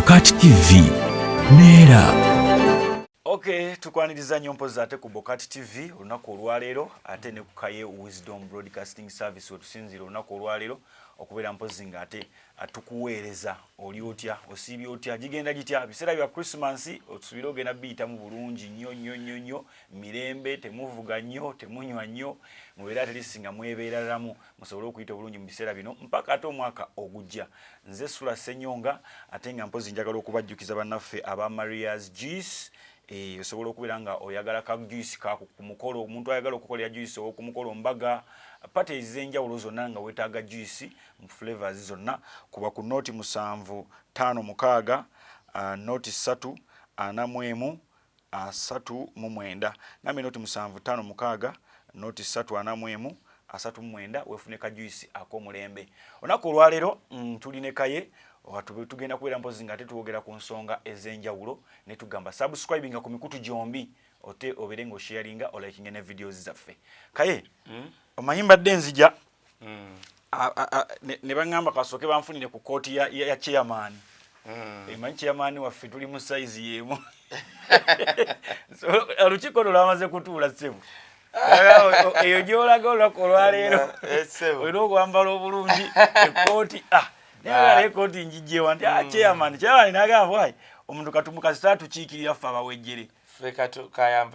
BOCAT TV Neera. Okay, tukwaniriza nnyo mpozi ate ku BOCAT TV olunaku olwaleero ate ne ku Kaye Wisdom Broadcasting Service wetusinzira olunaku olwaleero okubeera mpozi nga ate tukuweereza oli otya osiibye otya gigenda gitya biseera bya Christmas otusubire ogenda biyitamu bulungi nnyo mirembe temuvuga nnyo temunywa nnyo mubeera ate lisinga mwebeereramu musobole okuyita obulungi mu biseera bino mpaka ate omwaka ogujja nze SULA SSENYONGA ate nga mpozi njagala okubajjukiza bannaffe aba Maria's Juice osobola okubeera nga oyagala ka juice ka ku mukolo omuntu ayagala okukolera juice oku mukolo mbaga pate ezenjawulo zonna nga wetaaga juice mu flavors zonna kuba ku noti 756 noti 3 41 39 namwe noti 756 noti 3 41 39 wefune ka juice akomulembe onako olwaleero tuline Kaye tugenda kubeera mpozi nga tetwogera ku nsonga ez'enjawulo ne tugamba subscribing ku mikutu gyombi ote obere ngo sharinga o liking ne videos zaffe Kaye omanyi mbadde nzija ne bangamba kasooke banfunire ku kooti ya chairman emanyi chairman waffe tuli mu size yemu so olukiiko lwamaze kutuula ssebo eyo gyolaga olunaku olwaleero olina okwambala obulungi ekooti Nagala ekoti njijjewa nti chairman nagamba wayi omuntu katumukasita tukiikirira ffe abawejjere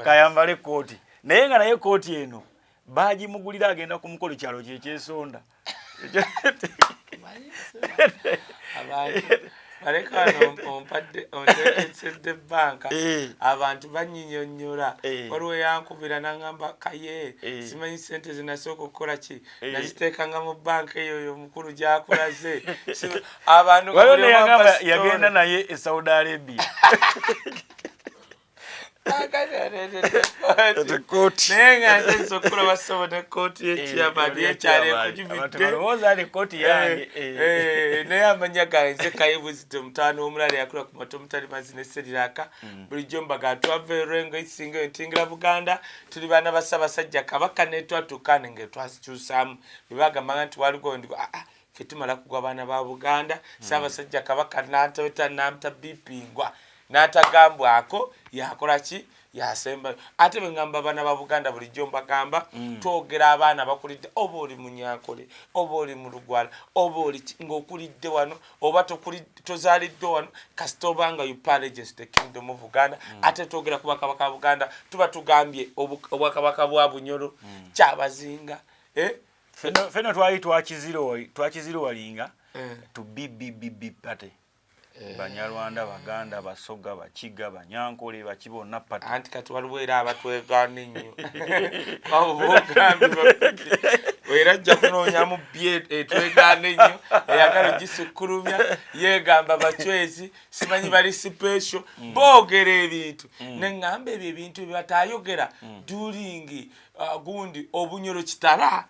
kayambala ekoti naye nga naye ekoti eno baagimugulira agenda ku mukolo kyalo kyekyesonda ompadde onteekessedde banka abantu banyinyonnyola waliwo yankubira n'angamba Kaye simanyi ssente zinasooka okukola ki naziteekanga mu banka eyo omukulu gyakulaze abantu yagenda naye e Saudi Arabia naye nga nze nsokola basobo ne kooti y'ekyamani yekyalekugibidde naye amanya ganze Kaye Wisdom mutaano omulala yakula ku mato mutali mazzi n'esseriraka bulijjo mbaga twava erengo isinga entingira Buganda tuli baana ba Ssaabasajja Kabaka ne twatuukane nga twasikyusaamu bwe bagambanga nti waliwo ndi ffe tumala kugwa baana ba Buganda Ssaabasajja Kabaka n'ataweta n'amuta bipingwa n'atagambwako yakola ki yasemba ate bengamba bana ba Buganda bulijjo mbagamba twogera abaana bakulidde oba oli munyankole oba oli mu Lugwala oba oli ng'okulidde wano oba tozaaliddwe wano kasita obanga you pay against the kingdom of Uganda ate twogera ku Bakabaka ba Buganda tuba tugambye obwakabaka bwa Bunyoro kyabazinga feno twali twakiziro walinga to BBB pate Banyarwanda Baganda Basoga Bakiga Banyankole bakibona pati anti kati waliwo era abatwegana ennyo abo bogambi era jja kunoonyamu bye etwegana ennyo eyagala gisukkulumya yegamba bachwezi simanyi bali special boogera ebintu neŋŋamba ebyo ebintu byebatayogera during gundi Obunyoro kitala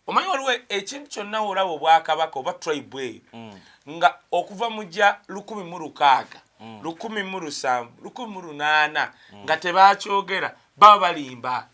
omanyi waliwo ekintu kyonna olaba Obwakabaka oba tribe eyo nga okuva mujja 1600 1700 1800 nga tebakyogera baba balimba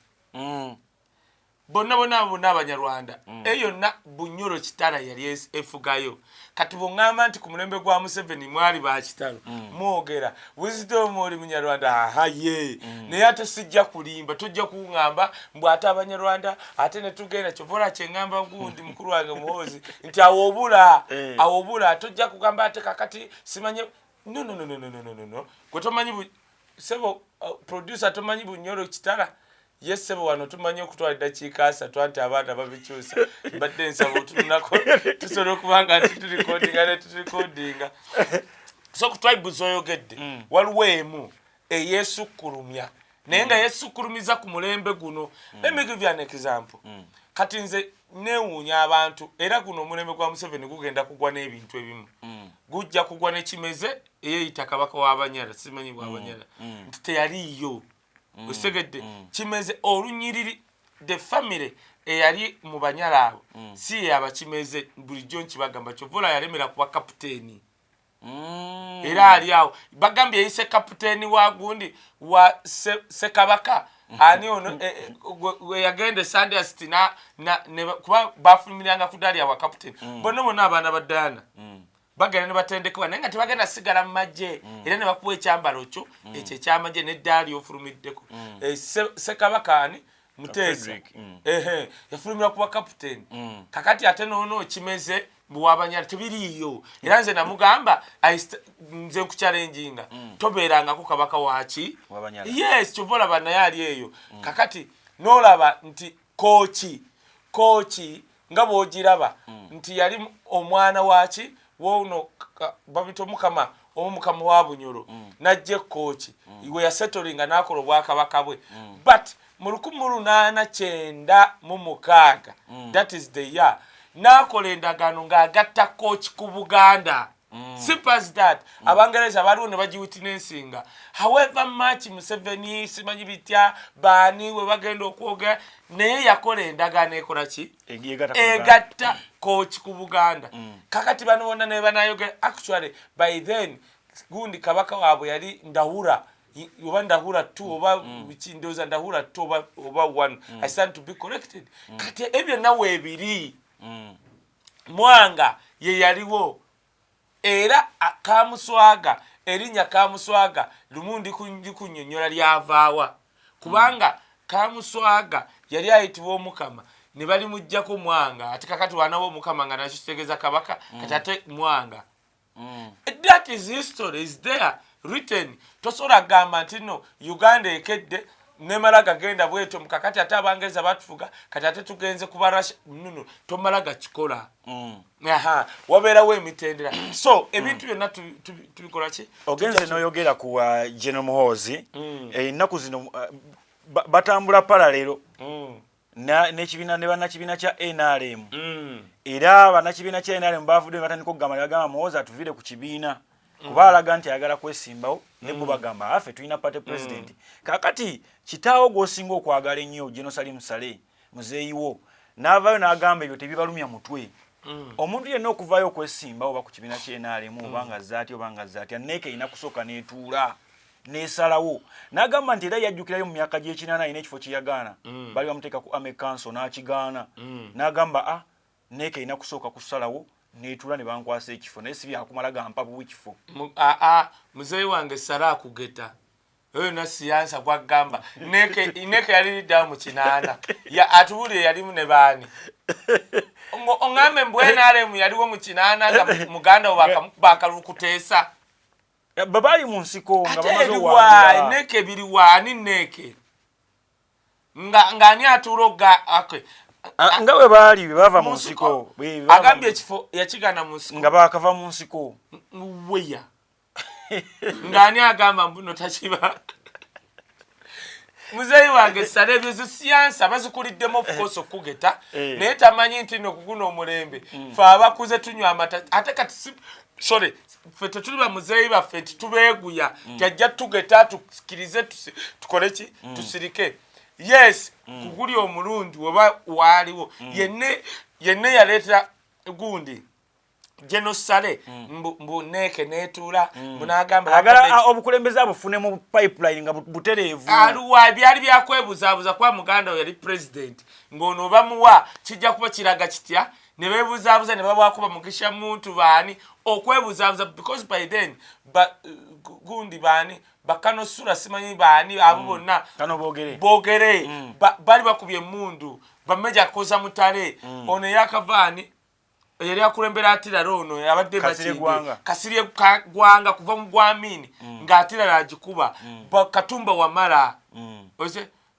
bonna Abanyarwanda eyo na Bunyoro kitala yali efugayo kati bongamba nti ku mulembe gwa Museveni mwali ba kitalo mwogera Wisdom oli Munyarwanda ye naye ate sijja kulimba tujja kuŋŋamba mbw ate Abanyarwanda ate ne tugenda kyovola kyeŋŋamba gundi mukulu wange muhozi nti awobula tojja kugamba ate kakati simanye no gwe tomanyi sebo producer tomanyi Bunyoro kitala Yes, sebo wano tumanyi okutwala eddakiika 3 anti abaana babikyusa badde nsaba otunako tusobola okubanga nti tulikodinga so ku tribe zoyogedde waliwo emu eyeesukkulumya naye nga yeesukulumiza ku mulembe guno let me give you an example kati nze neewuunya abantu era guno omulembe gwa Museveni gugenda kugwa n'ebintu ebimu gujja kugwa n'ekimeze eyeeyita Kabaka w'Abanyala simanyi bw'Abanyala nti teyaliiyo Usegedde kimeze olunyiriri the family eyali mu Banyala abo si yabakimeze bulijjo nkibagamba kyovola yalemera kuba kapiteeni era ali awo bagambye yise kapiteeni wa gundi wa Ssekabaka ani ono we yagende Sunday City na kuba bafumiranga kudali awa kapiteeni bonna abaana ba Diana bagenda ne batendekebwa naye nga tebagenda sigala mu magye era ne bakuwa ekyambalo kyo ekyo ekyamagye n'eddaali ofulumiddeko Ssekabakaani Muteesa yafulumira kuba kapiteeni kakati ate noono kimeze buwabanyala tebiriiyo era nze namugamba nze nkuchalenjinga tobeerangako kabaka waki yes kyova olaba naye ali eyo kakati n'olaba nti kooki nga bw'ogiraba nti yali omwana waki woono babita omukama wa Bunyoro najje kooki we yasetolinga n'akola obwakabaka bwe but mu 1896 that is the year n'akola endagaano ng'agatta kooki ku Buganda simple as that Abangereza baliwo ne bagiwitnessinga however much Museveni simanyi bitya baani we bagenda okwogera naye yakola endagaano ekola ki egatta kooki ku Buganda kakati bano bonna ne banayogera actually by then gundi kabaka waabwe yali Ndahura oba Ndahura 2 oba ndoza Ndahura 2 oba 1 I stand to be corrected kati ebyo nawe ebiri Mwanga ye yaliwo era Kamuswaga erinnya Kamuswaga lumundi kunnyonnyola lyavaawa kubanga Kamuswaga yali ayitibwa omukama ne bali mujjako Mwanga ate kakati wanawo omukama nga nakitegeeza kabaka kati ate Mwanga that is history is there written tosobola gamba nti no Uganda ekedde nemala gagenda bweto mukakati ate Abangereza batufuga kati ate tugenze kubarasha nuno tomala gakikola wabeerawo emitendera so ebintu byonna tubikola ki ogenze n'oyogera ku General Muhoozi ennaku zino batambula paralelo n'ekibiina ne bannakibiina kya NRM era bannakibiina kya NRM baavudde batandika okugamba ne bagamba Muhoozi atuvire ku kibiina kuba alaga nti ayagala kwesimbawo ne bo bagamba afe tulina party president kakati kitaawo gw'osinga okwagala ennyo General Musale muzeeyiwo n'avaayo n'agamba ebyo tebibalumya mutwe omuntu yenna okuvaayo okwesimbawo oba ku kibiina kya NRM obanga zaati obanga zaati neeka erina kusooka n'etuula n'esalawo n'agamba nti era yajjukirayo mu myaka gy'ekinaana alina ekifo kye yagaana bali bamuteeka ku Ame Council n'akigaana n'agamba neeka erina kusooka kusalawo netuula ne bankwasa ekifo naye si byakumala gampa buwi kifo muzeeyi wange sala akugeta oyo na siyansa gwagamba neke yali lidda mu kinaana atubulire yalimu ne baani ongambe mbwenaremu yaliwo mu kinaana nga muganda bakalukuteesa babaali mu nsiko nga bamaze owaanira neke biri waani neke nga ani atuulo nga bwe baali bava mu nsiko agambye ekifo yakigana mu nsiko nga bakava mu nsiko weya ngani agamba mbuno takiba muzeeyi wange sale ebyo siyansa bazikuliddemu of course okugeta naye tamanyi nti no kuguna omulembe fe abakuze tunywa amata ate kati sorry fe tetuli ba muzeeyi baffe tubeeguya jajja tugeta tukirize tukole ki tusirike yes kuguli omulundi oba waaliwo yenne yaleeta gundi Genosale mbu neke netuula munagamba obukulembeze abufune mu pipeline nga butereevu aluwa byali byakwebuzabuza kwa muganda yali president ngono bamuwa kijja kuba kiraga kitya ne bebuzabuza ne babwakuba mugisha muntu baani okwebuzabuza because by then gundi baani bakano sura simanyi baani abo bonna kano bogere bali bakubye mundu bameja koza mutale ono yakavaani yali akulembera atira rono yabadde kasirye gwanga kuva mu gwamini ng'atira lagikuba Katumba Wamala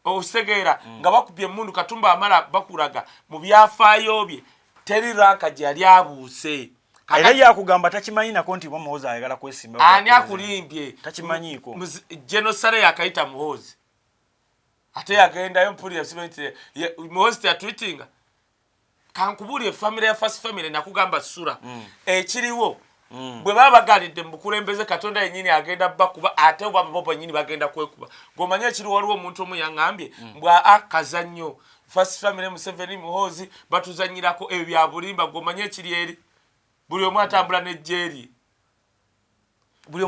osegeera nga bakubye mundu Katumba Wamala bakuraga mu byafaayo bye teri ranka gye yali abuuse era yakugamba takimanyi nako nti Muhoozi ayagala kwesimba ani akulimbye takimanyiiko Genosale yakayita Muhoozi ate yagendayo mpulira simanyi Muhoozi yatwitinga kankubulye family ya first family nakugamba SULA ekiriwo bwe babagalidde mu bukulembeze Katonda yennyini agenda bakuba ate oba bobo nyini bagenda kwekuba gomanye ekiri waliwo omuntu omu yangambye mbwa akazannyo first family Museveni Muhoozi batuzanyirako ebyo bya bulimba gomanye ekiri eri buli omu atambula n'ejjeeri buli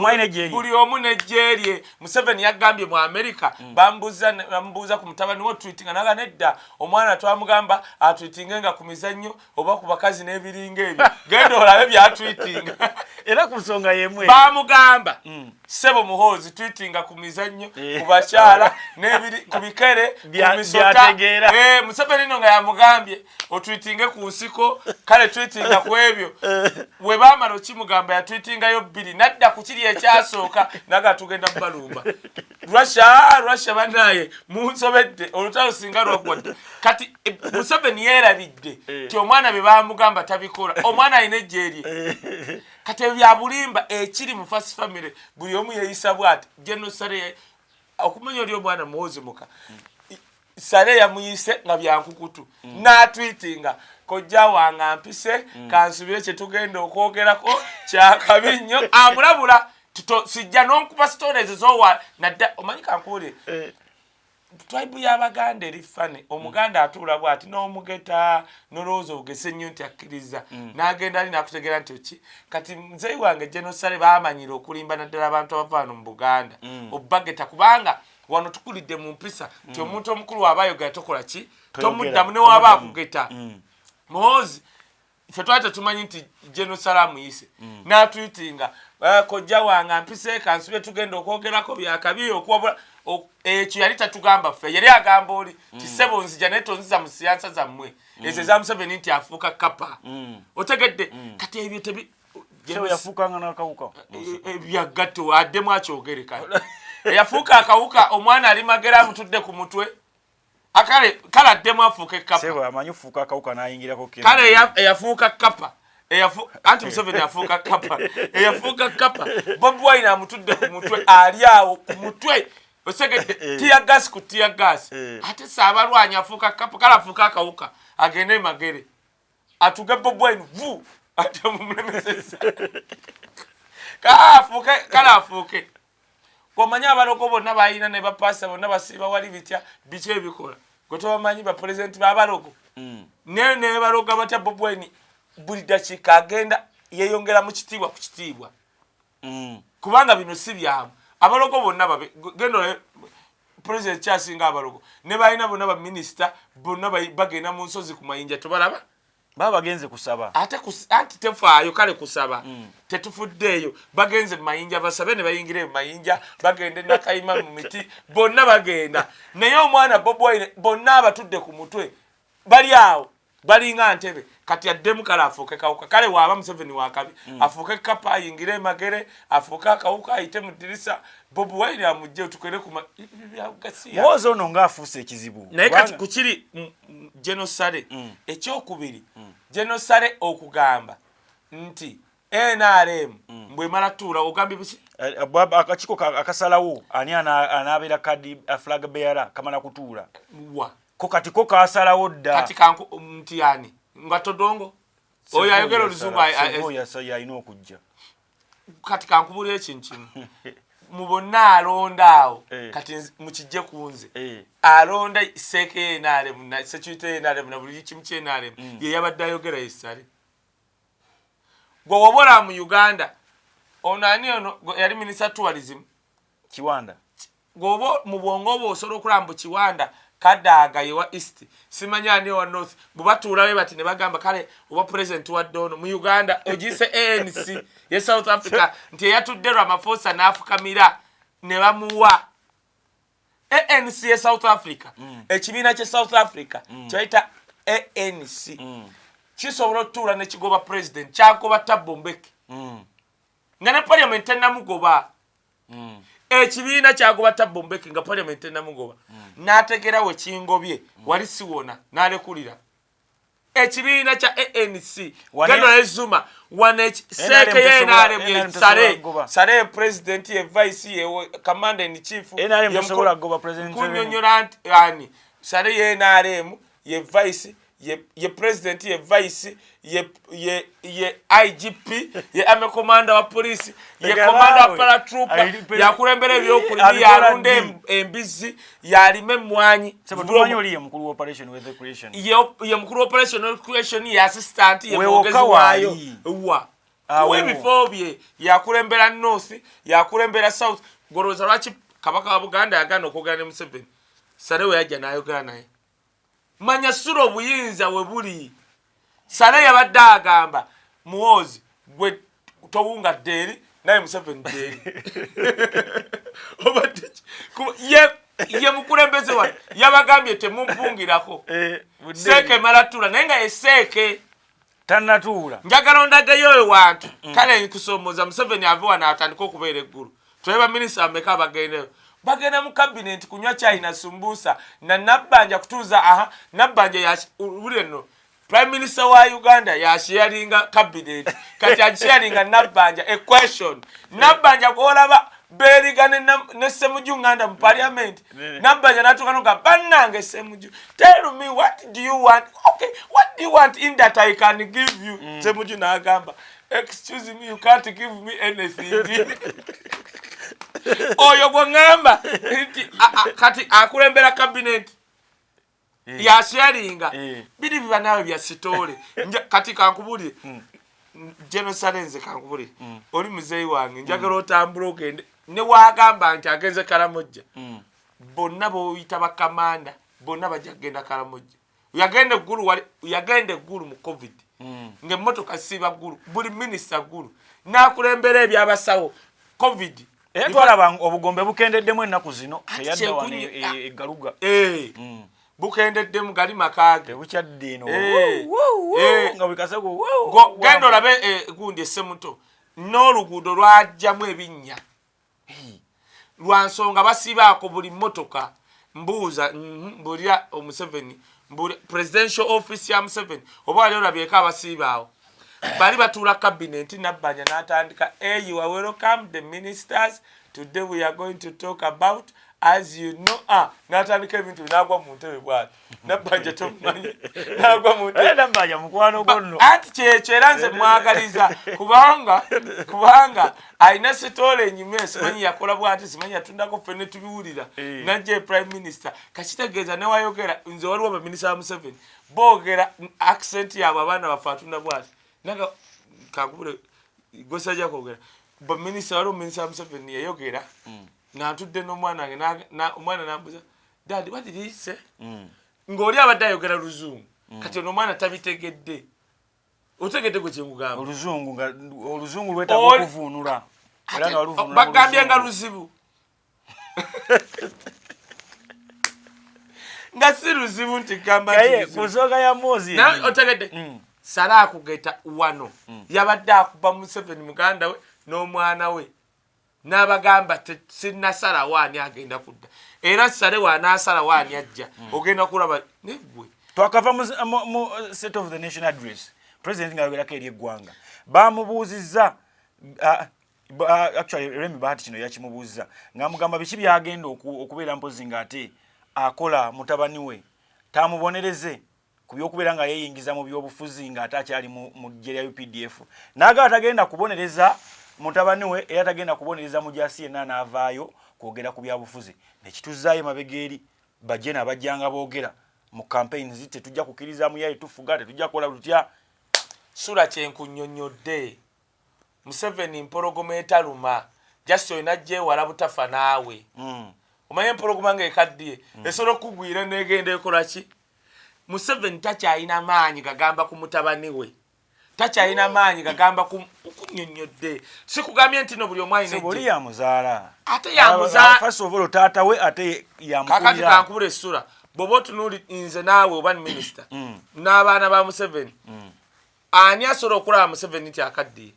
omu n'ejjeerye. Museveni yagambye mu America bambuuza ku mutabani wo tweetinga naga nedda omwana twamugamba atweetingenga ku mizannyo oba ku bakazi n'ebiringa ebyo genda olabe byatweetinga era ku nsonga yemwe bamugamba sebo muhoozi tweetinga ku mizannyo ku bakyala n'ebiri ku bikere ku misota Museveni no nga yamugambye otweetinge ku nsiko kale tweetinga ku ebyo we baamala okimugamba yatweetingayo bbiri nadda ku kiri ekyasooka naga tugenda balumba Russia banaye munsobedde olutalo singa lwagwadde kati Museveni yeerabidde ti omwana be bamugamba tabikola omwana alina ejjeerye kati bya bulimba ekiri mu first family buli omu yeeyisa bw'ati genocide okumanya oli omwana muwozi muka sare yamuyise nga byankukutu n'atweetinga kojja wange ampise kansubire kye tugenda okwogerako kyakabi nnyo amulabula sijja n'onkuba stories zowa nadda omanyi kankule tribe y'Abaganda eri fane omuganda atuula bw'ati n'omugeta n'olowooza ogese nnyo nti akkiriza n'agenda ali n'akutegeera nti oki kati muzeeyi wange genocide baamanyira okulimba naddala abantu abavaano mu Buganda obbageta kubanga wano tukulidde mu mpisa nti omuntu omukulu w'abayogera tokola ki tomuddamu ne waba akugeta muhoozi ffe twali tetumanyi nti genocide amuyise n'atweetinga kojja wange ampise kansubye tugenda okwogerako byakabi okuwabula ekyo yali tatugamba ffe yali agamba oli ti ssebo nzija naye tonziza mu siyansa zammwe ezo eza Museveni nti afuuka kapa otegedde kati ebyo yafuukanga n'akawuka byaggatto addemu akyogereka yafuuka akawuka omwana ali magera amutudde ku mutwe kale addemu afuuka kapa amanyi fuuka akawuka n'ayingirako kale eyafuuka kapa anti Museveni yafuuka kapa eyafuuka kapa Bobi Wine amutudde ku mutwe ali awo ku mutwe osegedde tiyagasi ku tiyagasi ate saabalwanyi afuuka kapa kale afuuka akawuka agende magere atuge Bobi Wine vu ate mumulemesesa kale afuuke komanyi abalogo bonna bayina ne bapasa bonna basiba wali bitya biki ebikola gwe tobamanyi bapulezidenti b'abalogo ne baloga batya Bobi Wine buli dakiika agenda yeeyongera mu kitiibwa ku kitiibwa kubanga bino si byamu abalogo bonna genda pulezidenti kyasinga abalogo ne balina bonna baminisita bonna bagenda mu nsozi ku mayinja tobalaba baba bagenze kusaba anti tefaayo kale kusaba tetufuddeeyo bagenze mu mayinja basabe ne bayingire mu mayinja bagende nakayima mu miti bonna bagenda naye omwana Bobi Wine bonna abatudde ku mutwe bali awo balinga ntebe kati addemu kale afuuke kawuka kale waaba Museveni wakabi afuuke kapa ayingire magere afuuke akawuka ayite mu ddirisa Bobi Wine amugye tukere ku byagasiya mwozo ono ng'afuuse ekizibu naye kati kukiri genocide ekyokubiri genocide okugamba nti NRM bwemala tuula ogambye biki akakiko akasalawo ani anaabeera kadi flag bearer kamala kutuula wa ko kati ko kasalawo dda kati kanku nti ani nga todongo oyo ayogera oluzungu yalina okujja kati kankubulira ekintu kimu mu bonna alonda awo kati mukijje kunze alonda seeke NRM security NRM na buli kimu kye NRM ye yabadde ayogera yesale gwe wobola mu Uganda ono ani ono yali minisita tourism Kiwanda gwe mu bwongo bwo osobola okulamba Kiwanda Kadaga yewa east simanya ani wa north bubatuula we bati ne bagamba kale oba president wa dono mu Uganda ogise ANC ye South Africa nti yatudde Ramaphosa n'afukamira ne bamuwa ANC ye South Africa ekibiina kye South Africa kyaita ANC kisobola otuula ne kigoba president kyagoba Thabo Mbeki nga ne parliament enamugoba ekibiina kyagoba Thabo Mbeki nga parliament enamugoba n'ategera we kingobye wali siwona n'alekulira ekibiina kya ANC gano ezuma wane seke ye NRM sare president ye vice ye commander in chief NRM yasobola goba president kunyonyora ani sare ye NRM ye vice ye president ye vice ye IGP ye ame commander wa police ye commander wa paratrooper ya kulembere byokuliri ya runde embizi ya lime mwanyi sababu oli ye mukuru wa operation with creation ye mukuru wa operation creation ye assistant ye mwogezi wayo wa ebifo bye yakulembera north yakulembera south goroza lwaki kabaka wa Buganda yagana okwogera ne Museveni Sale we yajja n'ayogera naye manya SULA obuyinza we buli Sale yabadde agamba Muhoozi gwe towunga ddeeri naye Museveni ddeeri ye mukulembeze wano yabagambye temumpungirako seeke emala tuula naye nga yeseeke tannatuula njagala ondagayo oyo wantu kale nkusomooza Museveni ave wano atandika okubeera eggulu tulabe baminisita bameka bagendeyo bagenda mu kabineti kunywa chai na sumbusa na Nabbanja kutuuza Nabbanja buli nno Prime Minister wa Uganda yasharinga cabinet kati asharinga Nabbanja a question Nabbanja kwolaba berigane ne Ssemujju nganda mu parliament Nabbanja natukanuka bannange Ssemujju tell me what do you want okay what do you want in that I can give you Ssemujju n'agamba excuse me you can't give me anything oyo gwangamba kati akulembera cabinet ya sharinga bidi biba nawe bya sitole kati kankubuli genosalenze kankubuli oli muzeyi wange njagala otambula ogende ne wagamba nti agenze Karamojja bonna bo yita bakamanda bonna bajja genda Karamojja yagende gulu mu covid nge motoka siba gulu buli minister gulu nakulembera ebyabasawo covid twalaba obugombe bukendeddemu ennaku zino eyadda wano egaluga bukendeddemu gali makage bukyadde eno nga bikaseko genda olabe gundi Essemuto n'oluguudo lwajjamu ebinnya lwansonga basibaako buli motoka mbuuza mbulira Museveni presidential office ya Museveni oba wali olabyeko abasiibaawo bali batuula cabinet Nabbanja n'atandika you are welcome the ministers today we are going to talk about as you know n'atandika ebintu binagwa mu ntebe bwati Nabbanja tomumanyi nagwa mu ntebe Nabbanja mukwano gonno ati kyekyo era nze mwagaliza kubanga alina sitole enyuma simanyi yakola bwati simanyi yatundako ffene tubiwulira najja prime minister kakitegeeza ne wayogera nze waliwo abaminisita ba Museveni boogera accent yaabwe abaana bafe atunda bwati naga kakubule gosajja kwogera baminista waliwo minisita Museveni yayogera n'atudde n'omwana wange omwana n'ambuza dad what did he say ng'oli abadde ayogera luzungu kati ono omwana tabitegedde otegedde gwe kyemugamba oluzungu lwetaaga okuvuunula era nga waluvuunula bagambye nga luzibu nga si luzibu nti gamba kusooka ya Mozi nawe otegedde Sale akugeta wano yabadde akuba Museveni muganda we n'omwana we n'abagamba sinnasala waani agenda kudda era Sale waanaasala waani ajja ogenda kulaba negwe twakava mu state of the nation address president ng'ayogerako eri eggwanga bamubuuzizza actually Remi Bahati kino yakimubuuzizza ng'amugamba biki byagenda okubeera mpozi ng'ate akola mutabani we tamubonereze kubyokubeera nga yeeyingiza mu byobufuzi ng'ate akyali mu ggye lya UPDF n'agamba tagenda kubonereza mutabani we era tagenda kubonereza mujaasi yenna n'avaayo kwogera ku byabufuzi nekituzzaayo mabega eri bajje n'abajjanga boogera mu campaigns tetujja kukkiriza muyaye tufuga tetujja kukola tutya SULA kyenkunnyonnyodde Museveni mpologoma etaluma just olina gyewala butafa naawe omanye empologoma ng'ekaddiye esobola okugwira n'egenda ekola ki Museveni takyalina maanyi gagamba ku mutabani we takyalina maanyi gagamba kunnyonnyodde sikugambye nti no buli omu alina buli yamuzaala ate yamuzaala first of all taata we ate yamukulira kakati kankubula SULA bw'oba otunuuli nze naawe oba ni minisita n'abaana ba Museveni ani asobola okulaba Museveni nti akaddiye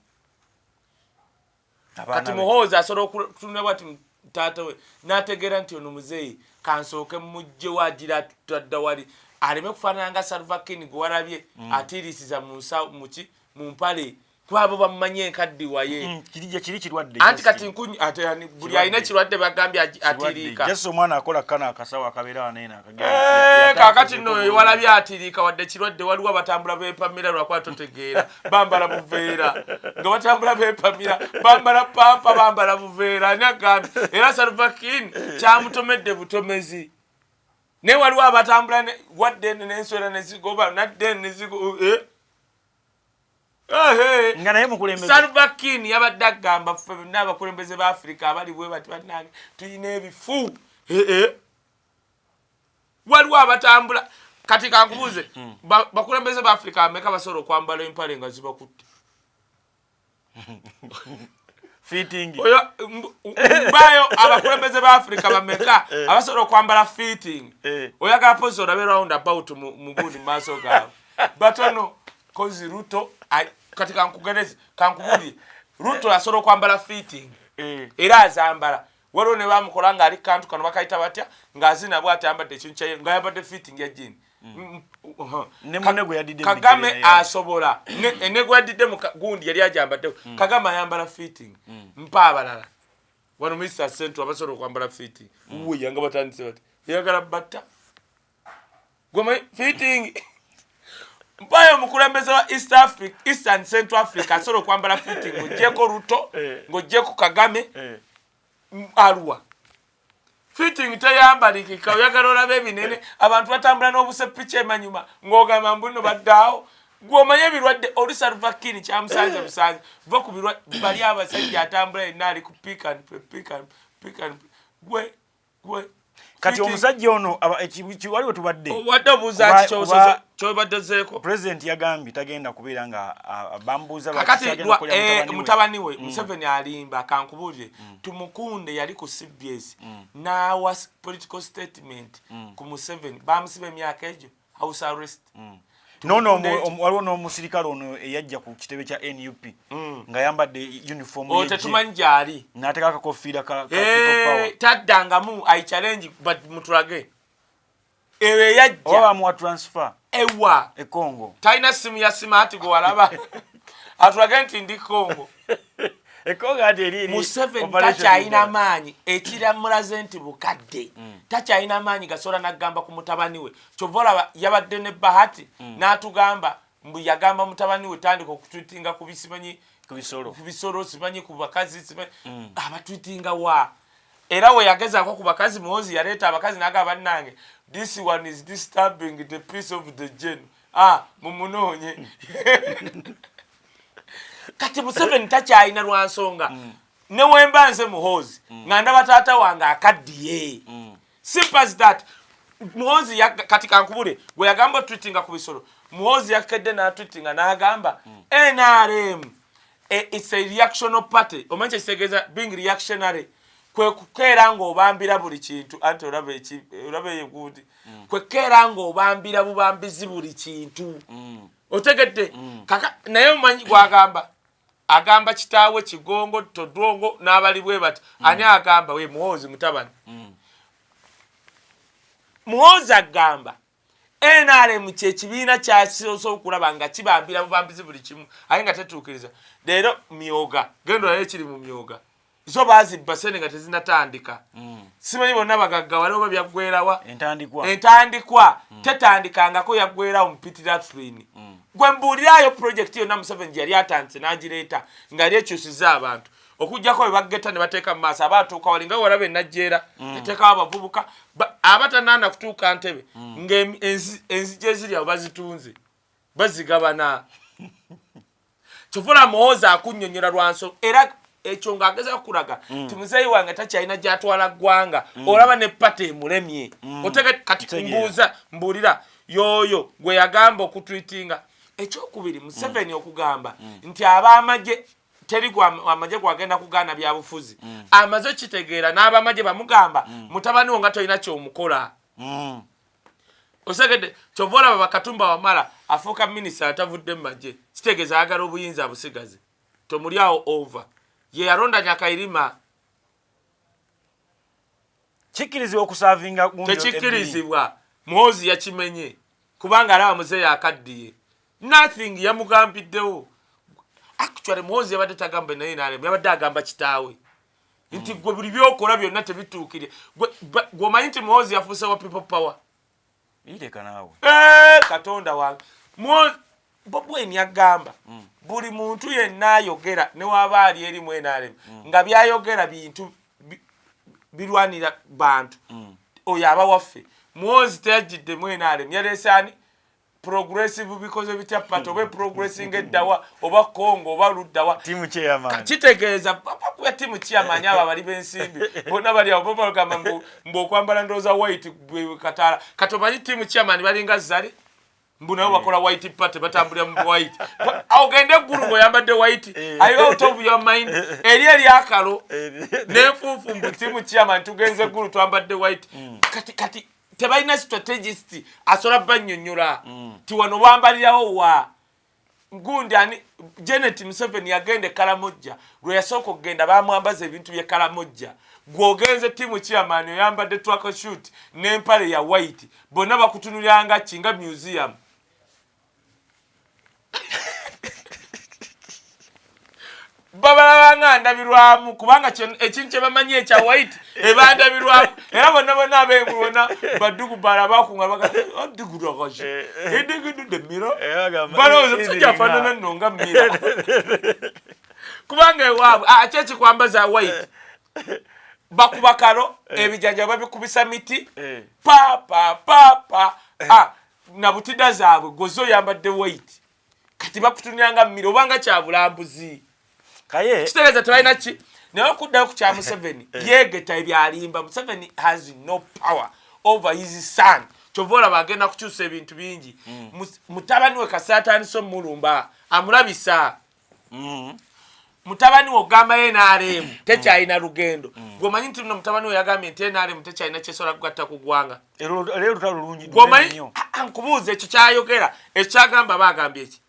kati Muhoozi asobola okutunula bwati taata we n'ategeera nti ono muzeeyi kansooke mujje wagira tutadda wali aleme kufaanana nga Salva Kiir gwe walabye atiirisiza mu mpale kwabo bamumanye enkaddiwaye kiri kirwadde anti kati buli alina ekirwadde bagambye atiiriika jasi omwana akola kana akasawo akabeera waneena kakati nno walabye atiiriika wadde kirwadde waliwo abatambula beepamira lwakuba totegeera bambala buveera nga batambula beepamira bambala pampa bambala buveera ani agambye era Salva Kiir kyamutomedde butomezi naye waliwo abatambula wadde n'enswera nezigoba nadde nezigo nga naye mukulembeze Salva Kiir yabadde agamba ffe n'abakulembeze ba Africa abali bwe bati bannange tulina ebifu waliwo abatambula kati kankubuuze bakulembeze ba Africa ameka basobola okwambala empale nga zibakutte fitting mbayo abakulembeze ba Africa bameka abasobola okwambala fitting oyagala pozi olabe round about mu gundi maaso gaabwe batono kozi Ruto kati kankubuli Ruto asobola okwambala fitting era azambala waliwo ne bamukola nga ali kantu kano bakayita batya ng'azina bw'ati ayambadde ekintu kyaye nga yambadde fitting ya jini Kagame asobola enego yadidde mu gundi yali ajambaddewo Kagame ayambala fitting mpa abalala wano Mr. Central abasobola okwambala fitting uwe yanga batandise bati yagala batta goma fitting mpayo mukulembeze wa Eastern Central Africa asobola okwambala fitting ng'oggyeko Ruto ng'oggyeko Kagame Arua fitting teyambalikika oyagala olabe ebinene abantu batambula n'obuse picha emanyuma ng'ogamba mbuno baddaawo gw'omanye ebirwadde oli Salva Kiir kyamusanze busanze va ku birwadde bali abasajja atambula yenna ali ku pick and gwe kati omusajja ono waliwo tubadde wadde obuuza ati kyobaddezeeko president yagambye tagenda kubeera nga bambuuza kakati mutabani we Museveni alimba kankubuulire tumukunde yali ku CBS n'awa political statement ku Museveni bamusiba emyaka egyo house arrest waliwo n'omusirikale ono eyajja ku kitebe kya NUP nga yambadde uniform tetumanyi gyali n'ateeka akakofiira taddangamu ayichallenge but mutulage ewe yajja oba bamuwa transfer ewa Congo talina simu ya smart gwe walaba atulage nti ndi Congo Museveni takyalina maanyi ekiramulaze nti bukadde takyalina maanyi gasobola n'agamba ku mutabani we kyova olaba yabadde ne Bahati n'atugamba mbu yagamba mutabani we tandika okutwitinga ku bisolo simanyi ku bakazi abatwitinga wa era we yagezaako ku bakazi Muhoozi yaleeta abakazi n'agamba bannange this one is disturbing the peace of the gen mumunoonye kati Museveni takyalina lwansonga ne wemba nze Muhoozi nga ndaba taata wange akaddiye simple as that Muhoozi kati kankubule gwe yagamba tweetinga ku bisolo Muhoozi yakedde n'atweetinga n'agamba NRM it's a reactional party omanyi kitegeeza being reactionary kwe kukeera ng'obambira buli kintu anti olabe yegundi kwe kukeera ng'obambira bubambizi buli kintu otegedde kaka naye omanyi gwagamba agamba kitaawe Kigongo Todongo n'abali bwe bati ani agamba we Muhoozi mutabani Muhoozi agamba NRM kyekibiina kyasoose okulaba nga kibambira bubambizi buli kimu aye nga tetuukiriza leero myoga gendo naye kiri mu myoga zo bazibba sene nga tezinatandika simanyi bonna bagagga waliwo babyaggwerawa entandikwa tetandikangako yaggwerawo mupitira train gwe mbuulirayo project yonna Museveni yali atandise n'agireeta nga yali ekyusiza abantu okujjako bebageta ne bateeka mu maaso abatuuka wali nga walabe najjeera yateekawo abavubuka abatanaana kutuuka ntebe ng'enzigi eziri awo bazitunze bazigabana kyofuna Muhoozi akunnyonnyola lwanso era ekyo ng'agezaako kulaga ti muzeeyi wange takyalina gy'atwala ggwanga olaba ne pata emulemye otege kati mbuulira yoyo gwe yagamba okutwitinga ekyokubiri Museveni okugamba nti ab'amagye teri amagye gwagenda kugaana byabufuzi amaze kitegeera n'abamagye bamugamba mutabani wo nga tolina kyomukola osegedde kyova olaba Bakatumba Wamala afuuka minisita atavudde mu magye kitegeeza ayagala obuyinza busigaze tomuli awo over ye yalonda Nyakairima kikkirizibwa okusaavinga tekikkirizibwa Muhoozi yakimenye kubanga alaba muzeeyi akaddiye nothing yamugambiddewo actually Muhoozi yabadde tagamba naye n'alema yabadde agamba kitaawe nti gwe buli byokola byonna tebituukire gwe omanyi nti Muhoozi yafuuse wa people power ireka naawe Katonda wange Bobweni yagamba buli muntu yenna ayogera ne waba ali eri NRM nga byayogera bintu birwanira bantu oyo aba waffe Muhoozi teyajjidde NRM yaleese ani progressive because bitya part oba progressing eddawa oba Congo oba luddawa team chairman kitegeeza papa team chairman aba bali bensimbi bona bali abo bagamba mbo kwambala ndoza white katala katomanyi team chairman balinga zali mbuna bakola white party batambulira mu white ogende guru yambadde white are you out of your mind eri akalo nefufu mbu team chairman tugenze guru twambadde white kati tebalina strategist asola bannyonnyola ti wano bambalirawo wa ngundi ani Janet Museveni yagende Kalamojja lwe yasooka okugenda bamwambaza ebintu bye Kalamojja gwogenze timu chairman yambadde track shoot n'empale ya white bonna bakutunulanga kinga museum babalabanga ndabirwamu kubanga ekintu kye bamanyi ekya white ebandabirwamu era bonna abengulona badugu balabakunga baga odiguragaje edigudu de miro baloza musajja afaanana nno nga miro kubanga ewaabwe kyeki kwambaza white bakuba kalo ebijanja babikubisa miti papa na butida zaabwe gozo yambadde white kati bakutunyanga miro obanga kyabulambuzi Kaye kitegeeza tebalina ki naye okuddayo ku kya Museveni yeegeta ebyalimba. Museveni has no power over his son kyova olaba agenda kukyusa ebintu bingi. Mutabani we kasaatandisa omulumba amulabisa mutabani we ogamba NRM tekyalina lugendo gwomanyi nti no mutabani we yagambye nti NRM tekyalina kyesobola kugatta ku ggwanga lero lulungi gwomanyi nkubuuza ekyo kyayogera ekyagamba baagambye eki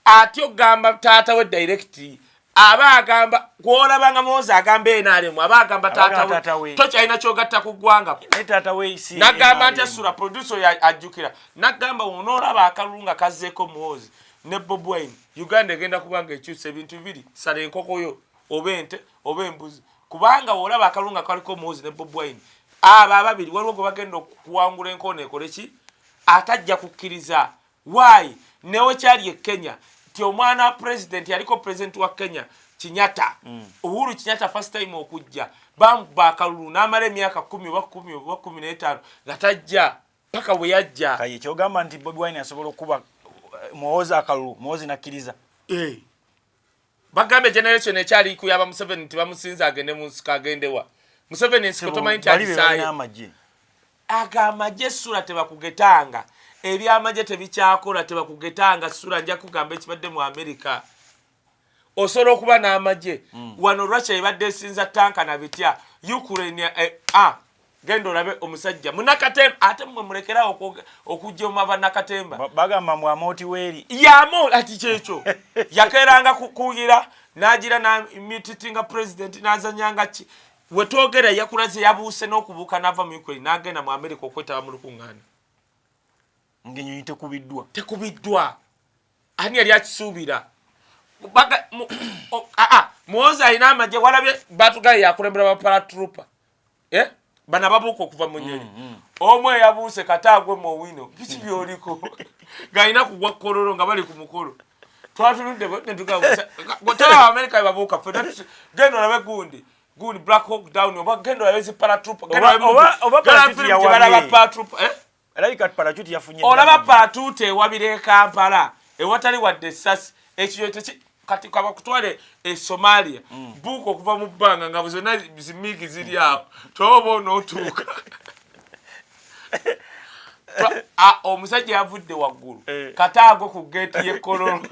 ati ogamba taata we directi aba agamba kwolabanga Moza agamba NRM aba agamba taata we tokyalina kyogatta ku ggwanga taata we isi nagamba nti SULA producer ya ajjukira nagamba onoolaba akalunga kazzeeko Mozi ne Bob Wine Uganda egenda kubanga ekyusa ebintu bibiri sala enkokoyo oba ente oba embuzi kubanga olaba akalunga kaliko Mozi ne Bob Wine aba ababiri waliwo gwe bagenda okuwangula enkono ekole ki atajja kukkiriza why newe kyali e Kenya ti omwana president yaliko president wa Kenya Kenyatta Uhuru Kenyatta first time okujja bamba kalulu n'amala emyaka 10 oba 10 oba 15 gatajja paka bwe yajja Kaye kyogamba nti Bobi Wine asobola okuba muwoza akalulu muwozi nakkiriza bagambe generation ekyali kuyaba Museveni nti bamusinza agende mu nsiko agendewa Museveni nsiko tomanyi nti alisaye agamaje SULA tebakugetanga ebyamaje tebikyakola tebakugetanga SULA nja kugamba ekibadde mu America osobola okuba n'amaje wano Russia ibadde esinza tanka na bitya Ukraine gendo olabe omusajja munakatemba ate mwe mulekerawo okujja omaba nakatemba bagamba mu amoti weri yamo ati kyekyo yakeranga kukugira nagira na mititinga president nazanyanga ki wetogera yakulaze yabuuse n'okubuuka nava mu Ukraine nagenda mu America okwetaba mu lukungana ngenyonyi tekubiddwa ani yali akisuubira Muhoza alina amagye walabye batugaye yakulembera ba paratrooper bana babuuka okuva mu nnyonyi omwe yabuuse kataagwe mu wino biki byoliko galina kugwa kololo nga bali ku mukolo twatunudde netugaba America babuuka genda olabe gundi Black Hawk Down oba genda olabe zi paratrooper olaba parachute ewabire Kampala ewatali wadde essasi ekyo kati kaba kutwale Somalia buuka okuva mu bbanga nga zonna zimigi ziri awo toba onootuuka omusajja yavudde waggulu kataagwe ku geeti y'ekkololo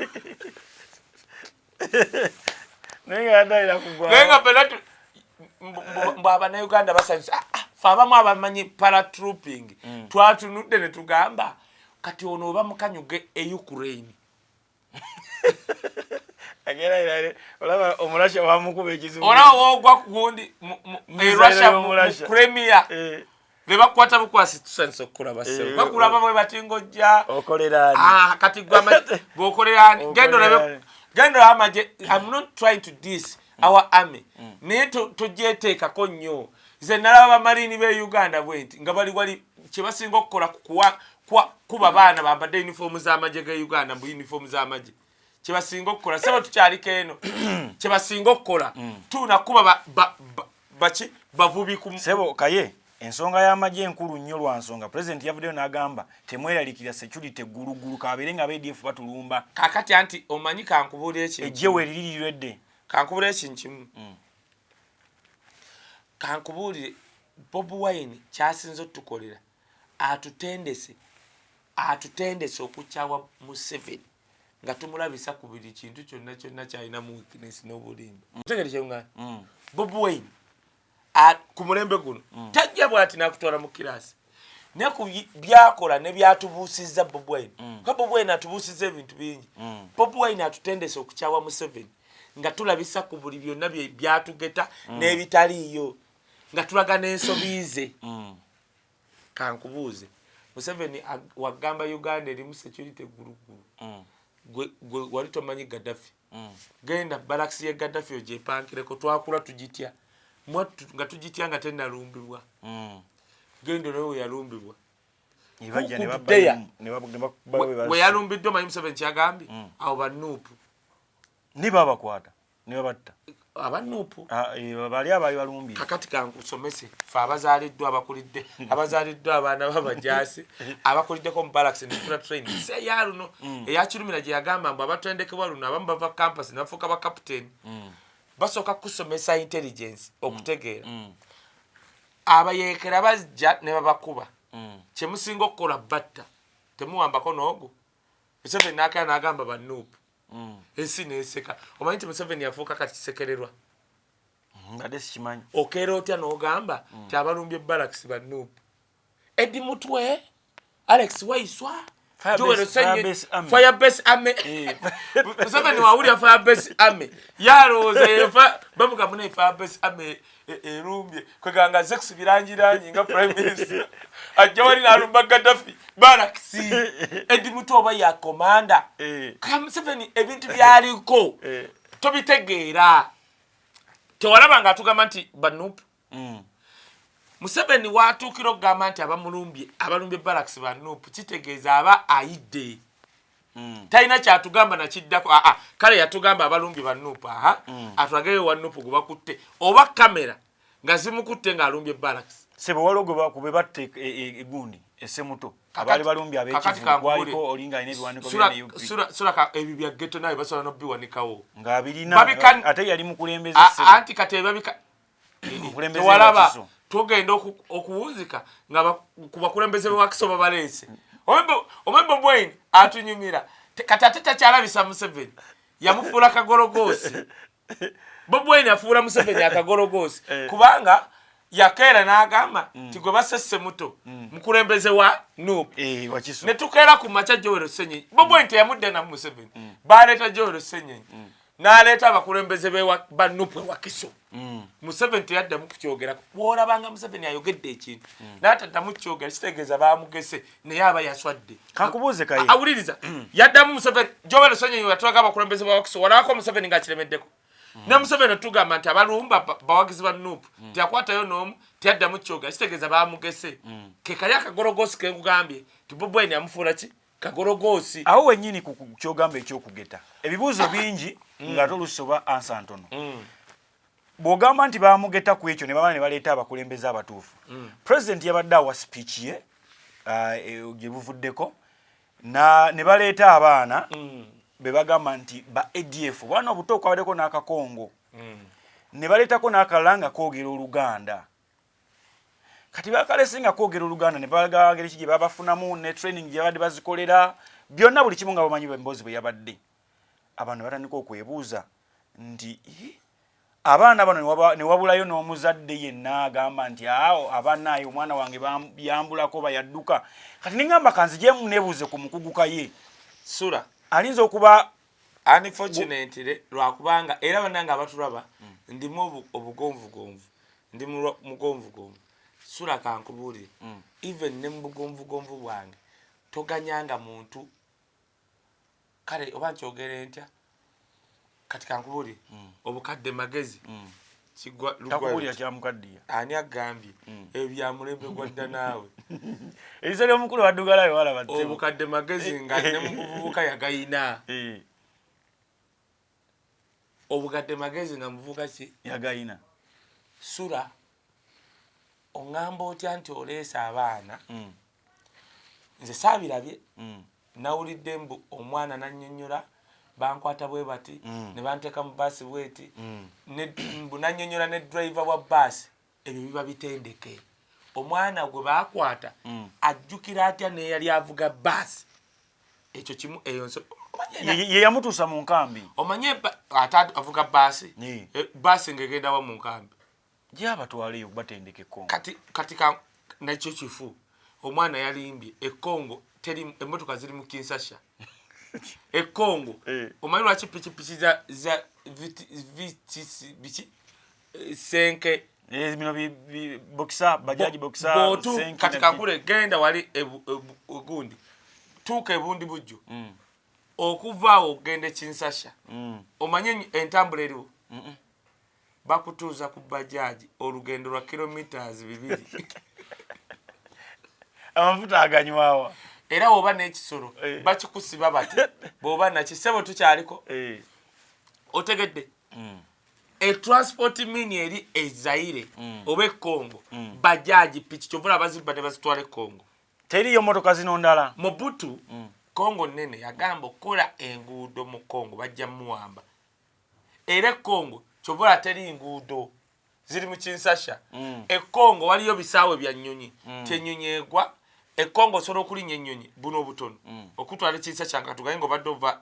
naye nga penatu Abannayuganda basanyusa fe abamu abamanyi paratrooping twatunudde ne tugamba kati ono oba mukanyuge e Ukraine olaba omulasha wamukuba ekizibu olaba wogwa kugundi Russia mu Crimea ne bakwata bukwasi tusanso okulaba sebo bakulaba bwe batingojja okolerani kati gwokolerani gendo amaje. I'm not trying to diss our army naye tugyeteekako nnyo nze nalaba bamarini be Uganda bwenti nga bali wali kyebasinga okukola kuba baana bambadde uniform z'amagye ge Uganda mu uniform z'amagye kyebasinga okukola sebo tukyaliko eno kyebasinga okukola tuna kuba bavubi ku sebo Kaye ensonga y'amagye enkulu nnyo lwa nsonga president yavuddeyo n'agamba temweralikira security gulugulu kabeere nga BDF batulumba kakati anti omanyi kankubuulira ekintu ejje weeririiridde kankubuulira ekintu kimu kankubuulire Bobi Wine kyasinze otukolera atutendese okukyawa Museveni nga tumulabisa ku buli kintu kyonna kyalina mu weakness n'obulimba otegere kyengana Bobi Wine ku mulembe guno tajja bw'ati n'akutwala mu kirasi ne ku byakola ne byatubuusizza Bobi Wine ka Bobi Wine atubuusizza ebintu bingi Bobi Wine atutendese okukyawa Museveni nga tulabisa ku buli byonna byatugeta n'ebitaliiyo nga tulaga n'ensobiize kankubuuze Museveni wagamba Uganda erimu security gulugulu gwe wali tomanyi Gaddafi genda balakisi ye Gaddafi ogyepankireko twakula tugitya nga tugitya nga tennalumbibwa genda nawe yalumbibwa we yalumbiddwa manyi Museveni kyagambye abo banuupu ni babakwata ne babatta abanuupu bali abali balumbi kakati kankusomese fe abazaaliddwa abakulidde abazaaliddwa abaana b'abajaasi abakuliddeko mu barracks ne funa training seya luno eyakirumira gye yagamba mbu abatendekebwa luno abamu bava campus ne bafuuka ba captain basooka kusomesa intelligence okutegeera abayekera bajja ne babakuba kyemusinga okukola batta temuwambako n'ogwo Museveni n'akaya n'agamba banuupu ensi neseka omanyi nti Museveni yafuuka kati kisekererwa ate sikimanyi okeera otya n'ogamba ti abalumbye barracks banuupu Edi Mutwe Alex Waiswa Firebase Army Museveni wawulira Firebase Army yalowooza bamugamba naye Firebase Army erumbye kweganga Zex birangiranyi nga prime minister ajja wali n'alumba Gaddafi barracks Edi Mutwe oba ya komanda Museveni ebintu byaliko tobitegeera tewalaba nga atugamba nti banuupu Museveni watuukira okugamba nti abalumbye barracks banuupu kitegeeza aba ayidde talina kyatugamba nakiddako kale yatugamba abalumbye banuupu atulageyo wanuupu gwe bakutte oba kamera nga zimukutte ng'alumbye barracks sebe walogo bakube batte egundi esemuto abali balumbye abekivu waliko olinga ine biwaniko bya UP sura ebi bya ghetto naye basola no biwanikawo nga birina ate yali mukulembeze anti kate babika mukulembeze walaba tugenda okuwunzika nga kubakulembeze wakisoba balese omembo Bwine atunyumira kati takyalabisa Museveni yamufuula kagorogosi Bobi Wine afuula Museveni akagorogosi kubanga yakeera n'agamba nti gwe basesse muto mukulembeze wa nuupu ne tukeera ku maca Joel Ssenyenyi Bobi Wine teyamudde na Museveni baleeta Joel Ssenyenyi n'aleeta abakulembeze ba nuupu ewakiso Museveni teyaddamu kukyogerako bw'olabanga Museveni ayogedde ekintu n'ataddamu kukyogera kitegeeza baamugese naye aba yaswadde kankubuuze kaye awuliriza yaddamu Museveni Joel Ssenyenyi yatulaga abakulembeze bawakiso walabako Museveni ng'akiremeddeko ne Museveni tugamba nti abalumba bawagizi ba nuupu teyakwatayo n'omu teyaddamu kukyogera kitegeeza baamugese ke kali akagorogosi ke nkugambye ti Bobi Wine yamufuula ki kagorogosi awo wennyini ku kyogamba ekyokugeta ebibuuzo bingi nga tolusoba ansa ntono bw'ogamba nti baamugeta ku ekyo ne baba ne baleeta abakulembeze abatuufu president yabadde awa speech ye gye buvuddeko ne baleeta abaana be bagamba nti ba ADF bwana obuto kwabaddeko n'akakongo ne baleetako n'akalanga koogera Oluganda kati bakalesinga koogera Oluganda ne bagamba ngeri ki gye babafunamu ne training gye babadde bazikolera byonna buli kimu nga bamanyi emboozi bwe yabadde abantu batandika okwebuuza nti abaana bano ne wabulayo n'omuzadde yenna agamba nti awo abanaayo omwana wange yambulako bayadduka kati ningamba kanzijemu nebuuze ku mukuguka ye sura alinza okuba unfortunately lwakubanga era bananga abatulaba ndimu obugonvugonvu ndi mugonvugonvu sura kankubuulire even ne mubugonvugonvu bwange toganyanga muntu kale oba nkyogere ntya kati kankubuulire obukadde magezi kigwa lugwa kyamukaddiya ani agambye ebyo byamulembe gwadda naawe erisali omukulu waddugalayo walaba obukadde magezi nga ne mubuvubuka yagayina obukadde magezi nga muvubuka ki yagayina sura ongamba otya nti oleesa abaana nze saabirabye nawulidde mbu omwana nannyonnyola bankwata bwe bati ne banteeka mu baasi bweti mbu nannyonnyola ne driver wa baasi ebyo biba bitendeke omwana gwe baakwata ajjukira atya n'eyali avuga baasi ekyo kimu eyo ye yamutuusa mu nkambi omanye ate avuga baasi baasi ng'egenda wa mu nkambi gye abatwaleyo batendeka Ekkongo kati nakyo kifu omwana yalimbye Ekkongo teri emmotoka ziri mu Kinsasha Ekkongo omanyi lwaki pikipiki za biki senke bino bokisa bajaji bokisa botu kati kakule genda wali gundi tuuka ebundi bujjo okuvaawo ogende Kinsasha omanye entambula eriwo bakutuuza ku bajaji olugendo lwa kilometers 2 amafuta aganywawa era oba n'ekisolo bakikusiba bati bw'oba nakisebo tukyaliko otegedde transport mini eri Zaire oba Ekkongo bajaji piki kyovula abazibba ne bazitwala Ekkongo teriyo motoka zino ndala Mobutu Kongo nene yagamba okola enguudo mu Kongo bajja muwamba era Ekkongo kyovula teri nguudo ziri mu Kinsasha Ekkongo waliyo bisaawe bya nnyonyi kyennyonyi egwa Ekkongo osobola okulinnya ennyonyi buno obutono okutwala Kinsasha nga tugaye ng'obadde ova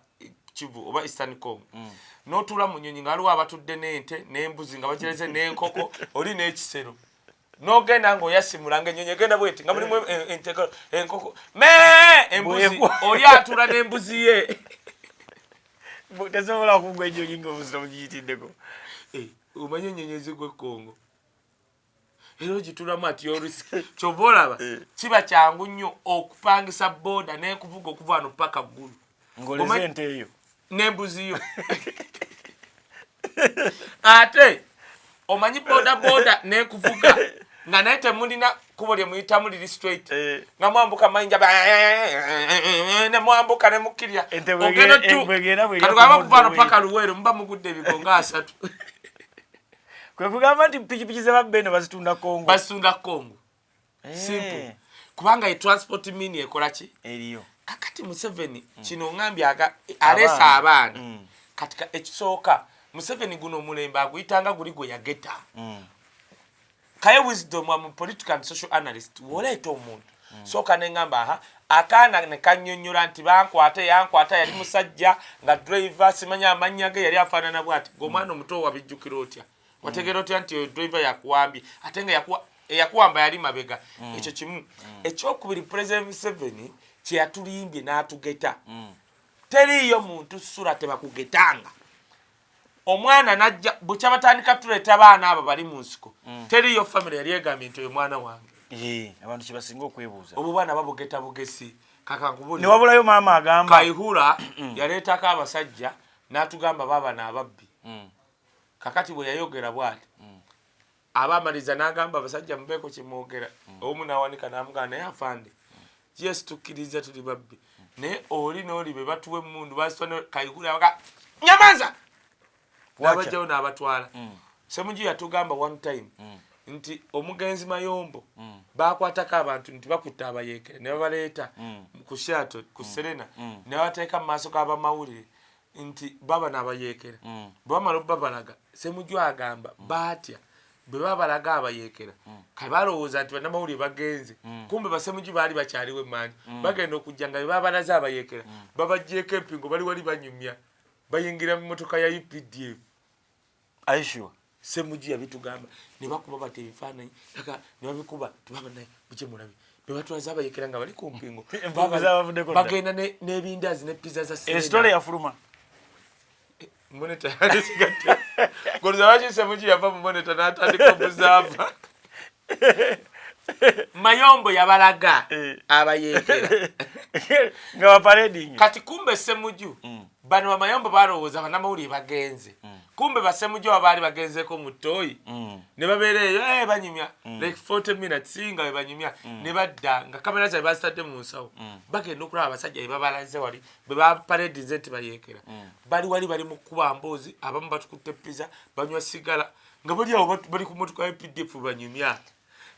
Kivu oba Eastern Congo n'otuula mu nnyonyi nga waliwo abatudde n'ente n'embuzi nga bakireze n'enkoko oli n'ekisero n'ogenda ng'oyasimula ng'ennyonyi egenda bweti nga mulimu enkoko embuzi oli atuula n'embuzi ye tesobola okugwa ennyonyi ng'obuzira bugiyitiddeko omanye ennyonyi ezigwa Ekkongo era ogitulamu ati yorisiki kyova olaba kiba kyangu nnyo okupangisa booda n'ekuvuga okuva wano paka ggulu ng'oleze ente eyo n'embuzi yo ate omanyi booda n'ekuvuga nga naye temulina kubo lye muyitamu liri straight nga mwambuka mayinja ne mwambuka ne mukkirya katugamba kuva wano paka Luweero muba mugudde ebigonga 3 kwe kugamba nti pikipiki ze babba eno bazitunda Kongo simple kubanga transport mini ekola ki eriyo kakati Museveni kino ngambye aleesa abaana katika ekisooka Museveni guno omulembe aguyitanga guli gwe yageta Kaye Wisdom am political and social analyst woleeta omuntu sooka nengamba akaana ne kannyonnyola nti yankwata yali musajja nga driver simanya amannya ge yali afaanana bw'ati ng'omwana omuto wabijjukira otya wategera otya nti driver yakuwambye ate nga eyakuwamba yali mabega ekyo kimu ekyokubiri President Museveni kye yatulimbye n'atugeta teriiyo muntu SULA tebakugetanga omwana najja bukya batandika tuleeta abaana abo bali mu nsiko teriiyo family yali egambye nti oyo mwana wange abantu kye basinga okwebuuza obwo bwana babugeta bugesi ne wabulayo maama agamba Kayihura yaleetako abasajja n'atugamba baba n'ababbi kakati bwe yayogera bw'ati abamaliza n'agamba abasajja mubeeko kimwogera omu n'awanika n'amugamba naye afande yes tukkiriza tuli babbi naye oli n'oli be batuwa emmundu basitwa Kayihura baga nyamanza n'abajjawo n'abatwala Ssemungi yatugamba one time nti omugenzi Mayombo bakwatako abantu nti bakutta Abayekera ne babaleeta ku Sheraton ku Serena ne bateeka mu maaso g'abamawulire nti baba n'Abayekera bwe bamala obbabalaga Ssemungi agamba batya bwe babalaga Abayekera kale balowooza nti bannamawulire bagenze kumbe Bassemungi baali bakyaliwo emmanyi bagenda okujja nga bwe babalaze Abayekera babaggyeko empingo bali wali banyumya bayingira mu mmotoka ya UPDF Aisha Ssemungi yabitugamba ne bakuba bati ebifaananyi ne babikuba tubaba naye bukye mulabi be batwaza Abayekera nga bali ku mpingo bagenda n'ebindazi ne pizza za Serena story yafuluma Moneta yalisigate goliza wachi Ssemungi yava mu moneta n'atandika obuzaava Mayombo yabalaga Abayekera nga baparading kati kumbe Ssemungi bano Bamayombo balowooza bannamawulire bagenze kumbe Bassemungi baali bagenzeko mu ttooyi ne babeera eyo banyumya like 40 minutes singa be banyumya ne badda nga kamera zaabwe bazitadde mu nsawo bagenda okulaba abasajja be babalaze wali be baparadinze nti Bayekera bali wali bali mu kuba mboozi abamu batukutte pizza banywa sigala nga bali awo bali ku motoka ya PDF banyumya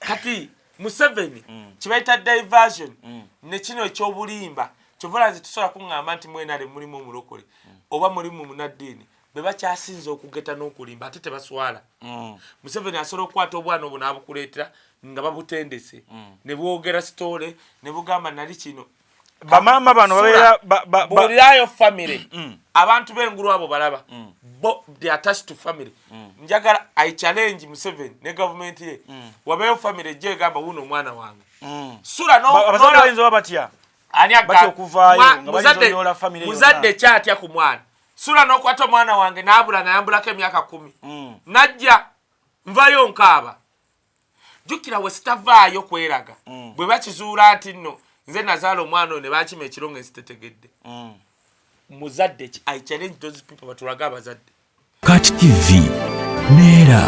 kati Museveni kibaita diversion ne kino ekyobulimba kyovula nze tusobola kuŋŋamba nti mwenale mulimu omulokole oba mulimu munaddiini be bakyasinza okugeta n'okulimba ate tebaswala. Museveni asobola okukwata obwana obwo n'abukuleetera nga babutendese ne bwogera sitole ne bugamba nali kino bamama bano babeera bulirayo family abantu b'engulu abo balaba bo they attached to family. Njagala I challenge Museveni ne government ye wabeyo family je gamba wuno omwana wange SULA abazadde bayinza babatya ani bati okuvaayo nga bayinza onyola family muzadde kyatya ku mwana SULA n'okwata omwana wange n'abula nayambulako emyaka 10 najja nvayo nkaaba jukira we sitavaayo kweraga bwe bakizuula nti nno nze nazaala omwana ne bakima ekirongo ensitetegedde muzadde I challenge those people batulaga abazadde. BOCAT TV neera